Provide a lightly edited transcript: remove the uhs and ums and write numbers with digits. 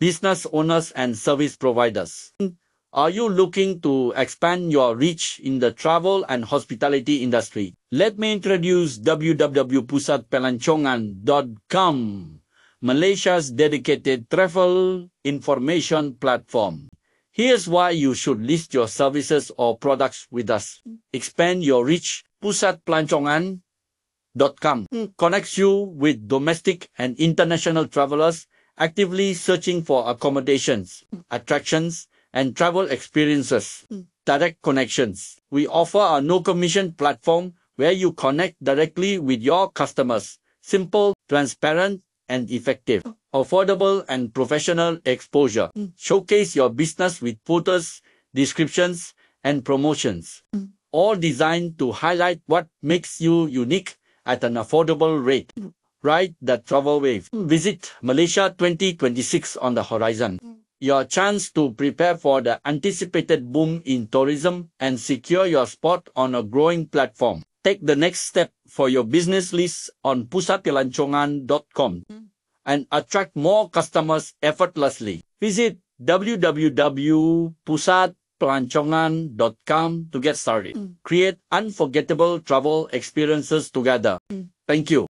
business owners and service providers. Are you looking to expand your reach in the travel and hospitality industry? Let me introduce www.pusatpelancongan.com, Malaysia's dedicated travel information platform. Here's why you should list your services or products with us. Expand your reach. Pusatpelancongan.com connects you with domestic and international travelers actively searching for accommodations, attractions, and travel experiences. Direct connections. We offer a no-commission platform where you connect directly with your customers. Simple, transparent, and effective. Affordable and professional exposure. Showcase your business with photos, descriptions, and promotions. All designed to highlight what makes you unique at an affordable rate. Ride the travel wave. Visit Malaysia 2026 on the horizon. Your chance to prepare for the anticipated boom in tourism and secure your spot on a growing platform. Take the next step for your business list on pusatpelancongan.com and attract more customers effortlessly. Visit www.pusatpelancongan.com to get started. Create unforgettable travel experiences together. Thank you.